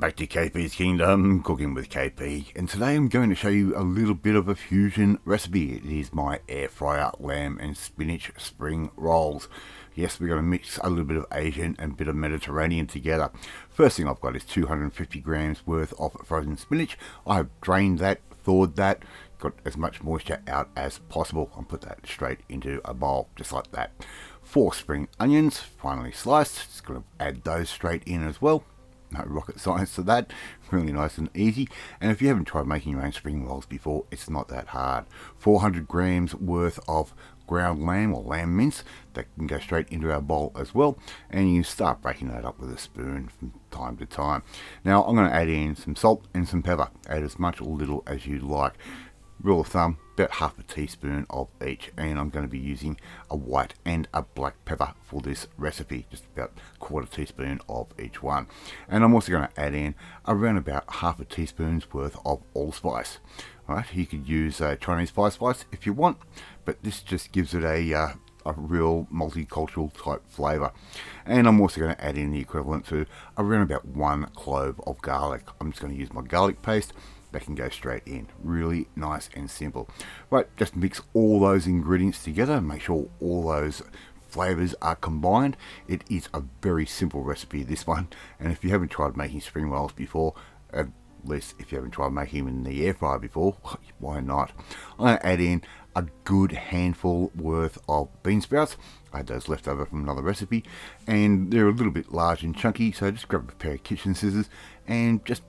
back to KP's Kingdom, cooking with KP, and today I'm going to show you a little bit of a fusion recipe. It is my air fryer lamb and spinach spring rolls. Yes, we're going to mix a little bit of Asian and a bit of Mediterranean together. First thing I've got is 250 grams worth of frozen spinach. I have drained that, thawed that, got as much moisture out as possible, and put that straight into a bowl, just like that. 4 spring onions, finely sliced, just going to add those straight in as well. No rocket science to that, really nice and easy. And if you haven't tried making your own spring rolls before, it's not that hard. 400 grams worth of ground lamb or lamb mince, that can go straight into our bowl as well, and you start breaking that up with a spoon from time to time. Now I'm going to add in some salt and some pepper. Add as much or little as you like. Rule of thumb, about half a teaspoon of each, and I'm going to be using a white and a black pepper for this recipe, just about a quarter teaspoon of each one. And I'm also going to add in around about half a teaspoon's worth of allspice. Alright, you could use Chinese spice if you want, but this just gives it a real multicultural type flavour. And I'm also going to add in the equivalent to around about 1 clove of garlic. I'm just going to use my garlic paste. That can go straight in. Really nice and simple. Right, just mix all those ingredients together. Make sure all those flavors are combined. It is a very simple recipe, this one. And if you haven't tried making spring rolls before, at least if you haven't tried making them in the air fryer before, why not? I'm going to add in a good handful worth of bean sprouts. I had those left over from another recipe, and they're a little bit large and chunky, so just grab a pair of kitchen scissors and just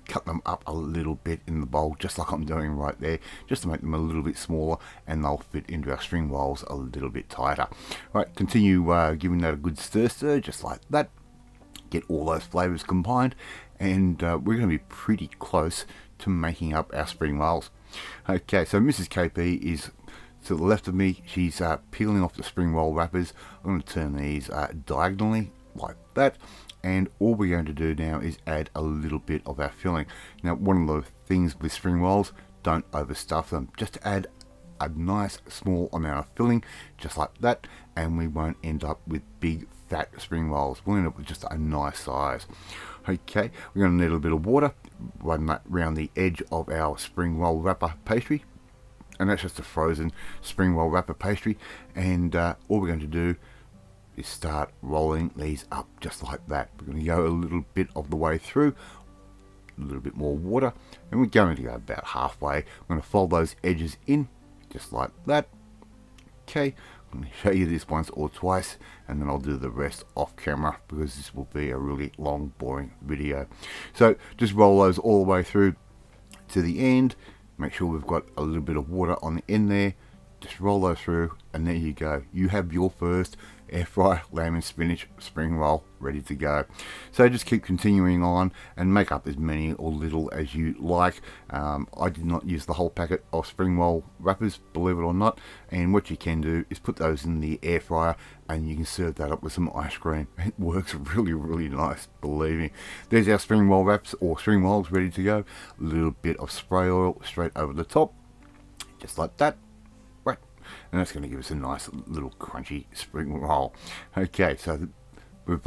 cut them up a little bit in the bowl, just like I'm doing right there, just to make them a little bit smaller, and they'll fit into our spring rolls a little bit tighter. Right, continue giving that a good stir, just like that. Get all those flavors combined, and we're going to be pretty close to making up our spring rolls. Okay, so Mrs. KP is to the left of me. She's peeling off the spring roll wrappers. I'm going to turn these diagonally like that, and all we're going to do now is add a little bit of our filling. Now, one of the things with spring rolls, don't overstuff them. Just add a nice small amount of filling, just like that, and we won't end up with big fat spring rolls. We'll end up with just a nice size. Okay, we're going to need a little bit of water, run that around the edge of our spring roll wrapper pastry, and that's just a frozen spring roll wrapper pastry. And all we're going to do is start rolling these up just like that. We're going to go a little bit of the way through, a little bit more water, and we're going to go about halfway. I'm going to fold those edges in just like that. Okay, I'm going to show you this once or twice, and then I'll do the rest off camera, because this will be a really long, boring video. So just roll those all the way through to the end. Make sure we've got a little bit of water on the end there. Just roll those through, and there you go. You have your first air fry lamb and spinach spring roll ready to go. So just keep continuing on and make up as many or little as you like. I did not use the whole packet of spring roll wrappers, believe it or not, and what you can do is put those in the air fryer, and you can serve that up with some ice cream. It works really nice, believe me. There's our spring roll wraps or spring rolls ready to go. A little bit of spray oil straight over the top, just like that. And that's going to give us a nice little crunchy spring roll. Okay, so we've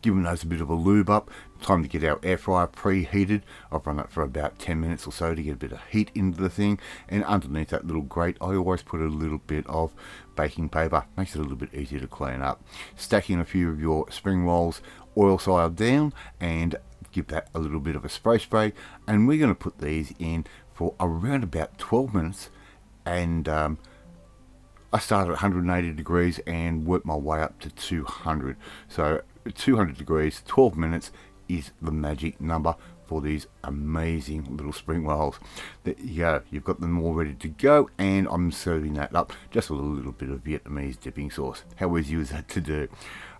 given those a bit of a lube up. Time to get our air fryer preheated. I've run it for about 10 minutes or so to get a bit of heat into the thing. And underneath that little grate, I always put a little bit of baking paper. Makes it a little bit easier to clean up. Stacking a few of your spring rolls oil side down, and give that a little bit of a spray. And we're going to put these in for around about 12 minutes. And I started at 180 degrees and worked my way up to 200. So 200 degrees, 12 minutes is the magic number for these amazing little spring rolls. There you go. You've got them all ready to go, and I'm serving that up just with a little bit of Vietnamese dipping sauce. How easy was that to do?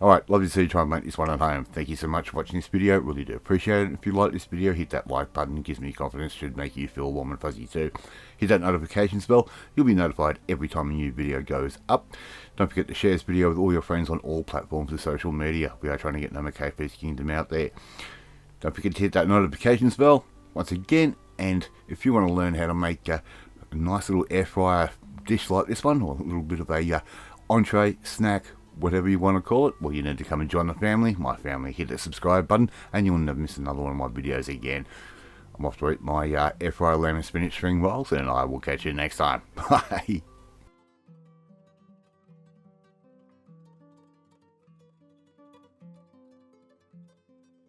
Alright, love to see you try and make this one at home. Thank you so much for watching this video. Really do appreciate it. If you like this video, hit that like button. It gives me confidence. Should make you feel warm and fuzzy too. Hit that notifications bell. You'll be notified every time a new video goes up. Don't forget to share this video with all your friends on all platforms of social media. We are trying to get number KP's Kingdom out there. Don't forget to hit that notifications bell once again. And if you want to learn how to make a nice little air fryer dish like this one, or a little bit of a entree, snack, whatever you want to call it, well, you need to come and join the family. My family, hit the subscribe button and you'll never miss another one of my videos again. I'm off to eat my air fryer lamb and spinach string rolls, and I will catch you next time. Bye.